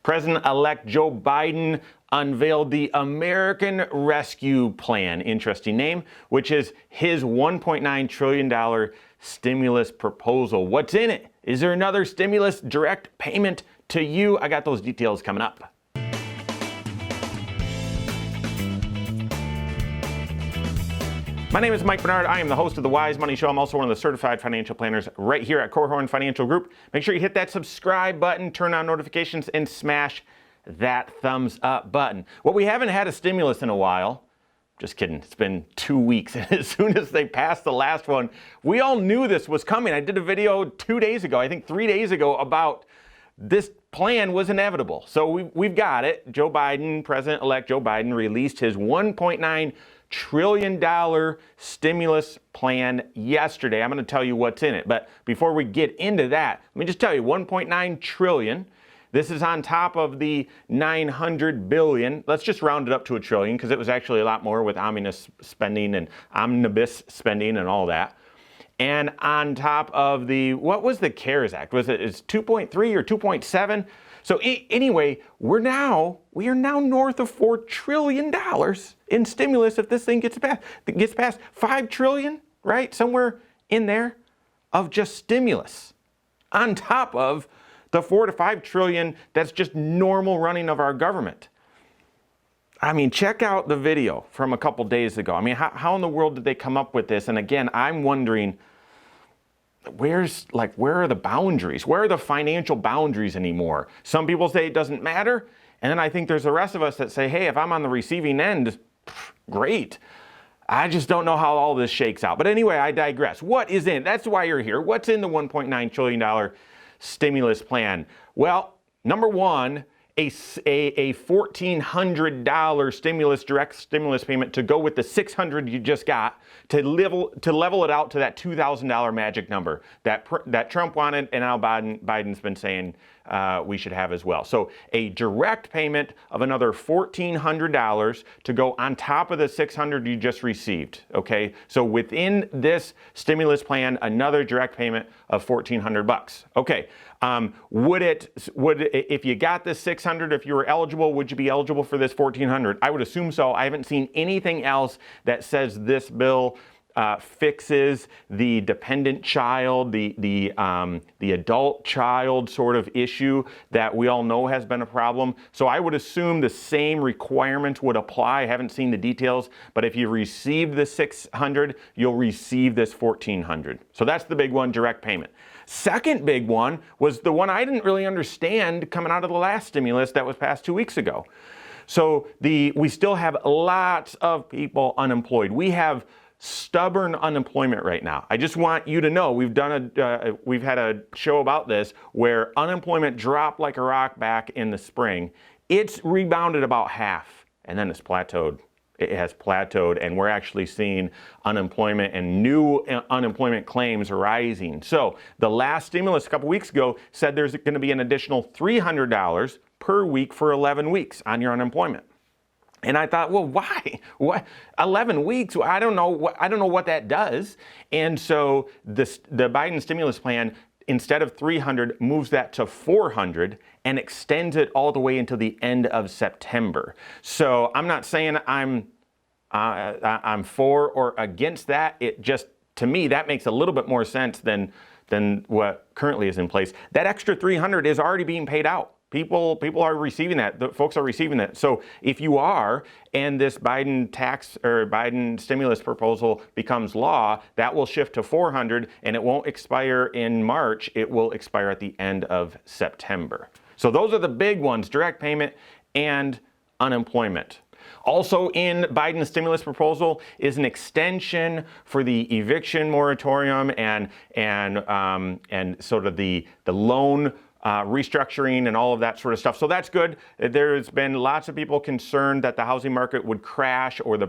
President-elect Joe Biden unveiled the American Rescue Plan, interesting name, which is his $1.9 trillion stimulus proposal. What's in it? Is there another stimulus direct payment to you? I got those details coming up. My name is Mike Bernard. I am the host of the Wise Money Show. I'm also one of the certified financial planners right here at Korhorn Financial Group. Make sure you hit that subscribe button, turn on notifications, and smash that thumbs up button. Well, we haven't had a stimulus in a while. Just kidding. It's been 2 weeks. And as soon as they passed the last one, we all knew this was coming. I did a video 2 days ago, I think 3 days ago, about this plan was inevitable. So we've got it. Joe Biden, President-elect Joe Biden, released his $1.9 trillion stimulus plan yesterday. I'm going to tell you what's in it. But before we get into that, let me just tell you, 1.9 trillion. This is on top of the 900 billion. Let's just round it up to a trillion because it was actually a lot more with omnibus spending and all that. And on top of the, what was the CARES Act? Was it 2.3 or 2.7? So anyway, we are now north of $4 trillion in stimulus if this thing gets passed. It gets past $5 trillion, right? Somewhere in there of just stimulus on top of the $4 to $5 trillion that's just normal running of our government. I mean, check out the video from a couple days ago. I mean, how in the world did they come up with this? And again, I'm wondering, where are the boundaries? Where are the financial boundaries anymore? Some people say it doesn't matter. And then I think there's the rest of us that say, hey, if I'm on the receiving end, great. I just don't know how all this shakes out. But anyway, I digress. What is in? That's why you're here. What's in the $1.9 trillion stimulus plan? Well, number one, a $1,400 direct stimulus payment to go with the $600 you just got to level it out to that $2,000 magic number that Trump wanted and now Biden's been saying we should have as well. So a direct payment of another $1,400 to go on top of the $600 you just received. Okay, so within this stimulus plan, another direct payment of $1,400. Okay. Would if you got this $600, if you were eligible, would you be eligible for this $1,400? I would assume so. I haven't seen anything else that says this bill fixes the dependent child, the adult child sort of issue that we all know has been a problem. So I would assume the same requirements would apply. I haven't seen the details, but if you receive the $600, you'll receive this $1,400. So that's the big one, direct payment. Second big one was the one I didn't really understand coming out of the last stimulus that was passed 2 weeks ago. So we still have lots of people unemployed. We have stubborn unemployment right now. I just want you to know we've had a show about this where unemployment dropped like a rock back in the spring. It's rebounded about half and then it's plateaued. It has plateaued and we're actually seeing unemployment and new unemployment claims rising. So the last stimulus a couple weeks ago said there's going to be an additional $300 per week for 11 weeks on your unemployment. And I thought, well, why? What? 11 weeks? I don't know what that does. And so the Biden stimulus plan, instead of $300, moves that to $400 and extends it all the way until the end of September. So I'm not saying I'm for or against that. It just, to me, that makes a little bit more sense than what currently is in place. That extra $300 is already being paid out. People are receiving that. The folks are receiving that. So if you are, and this Biden tax or Biden stimulus proposal becomes law, that will shift to $400 and it won't expire in March. It will expire at the end of September. So those are the big ones, direct payment and unemployment. Also in Biden's stimulus proposal is an extension for the eviction moratorium and sort of the loan restructuring and all of that sort of stuff. So that's good. There's been lots of people concerned that the housing market would crash or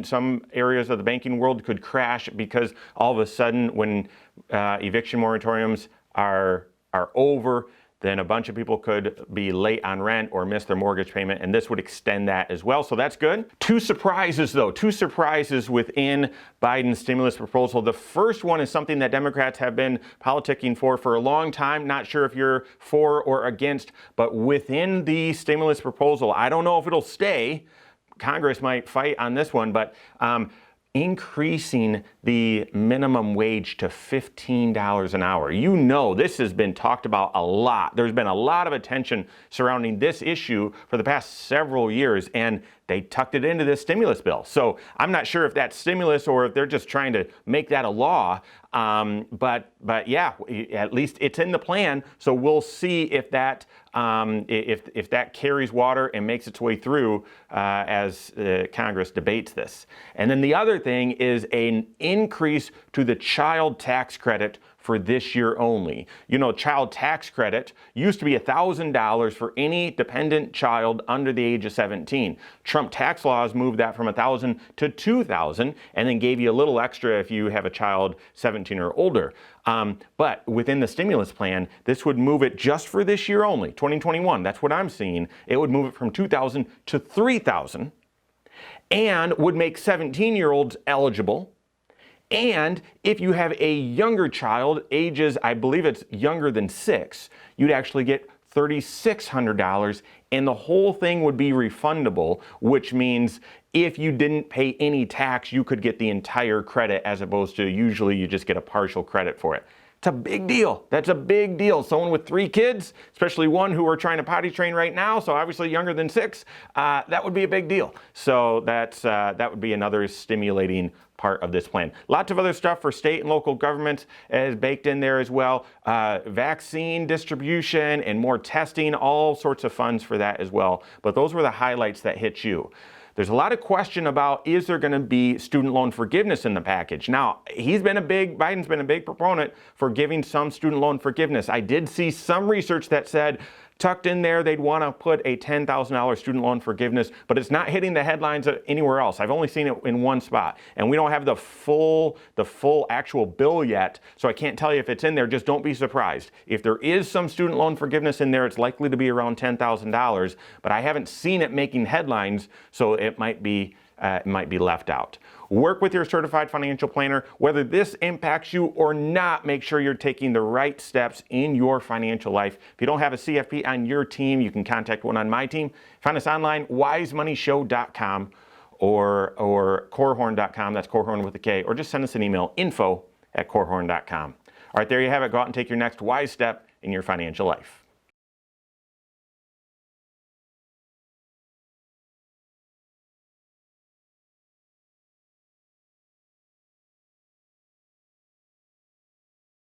some areas of the banking world could crash because all of a sudden when eviction moratoriums are over, then a bunch of people could be late on rent or miss their mortgage payment, and this would extend that as well. So that's good. Two surprises though, two surprises within Biden's stimulus proposal. The first one is something that Democrats have been politicking for a long time. Not sure if you're for or against, but within the stimulus proposal, I don't know if it'll stay. Congress might fight on this one, but increasing the minimum wage to $15 an hour. You know, this has been talked about a lot. There's been a lot of attention surrounding this issue for the past several years, and they tucked it into this stimulus bill. So I'm not sure if that's stimulus or if they're just trying to make that a law. But yeah, at least it's in the plan. So we'll see if that if that carries water and makes its way through as Congress debates this. And then the other thing is an increase to the child tax credit for this year only. You know, child tax credit used to be $1,000 for any dependent child under the age of 17. Trump tax laws moved that from $1,000 to $2,000 and then gave you a little extra if you have a child 17 or older. But within the stimulus plan, this would move it just for this year only, 2021. That's what I'm seeing. It would move it from $2,000 to $3,000 and would make 17-year-olds eligible. And if you have a younger child, ages, I believe it's younger than 6, you'd actually get $3,600, and the whole thing would be refundable, which means if you didn't pay any tax, you could get the entire credit as opposed to usually you just get a partial credit for it. It's a big deal. That's a big deal. Someone with 3 kids, especially one who we're trying to potty train right now, so obviously younger than 6, that would be a big deal. So that would be another stimulating part of this plan. Lots of other stuff for state and local governments is baked in there as well. Vaccine distribution and more testing, all sorts of funds for that as well. But those were the highlights that hit you. There's a lot of question about, is there going to be student loan forgiveness in the package? Now, Biden's been a big proponent for giving some student loan forgiveness. I did see some research that said tucked in there, they'd want to put a $10,000 student loan forgiveness, but it's not hitting the headlines anywhere else. I've only seen it in one spot, and we don't have the full actual bill yet, so I can't tell you if it's in there. Just don't be surprised. If there is some student loan forgiveness in there, it's likely to be around $10,000, but I haven't seen it making headlines, so it might be left out. Work with your certified financial planner. Whether this impacts you or not, make sure you're taking the right steps in your financial life. If you don't have a CFP on your team, you can contact one on my team. Find us online, wisemoneyshow.com or corehorn.com. That's Corehorn with a K. Or just send us an email, info@corehorn.com. All right, there you have it. Go out and take your next wise step in your financial life.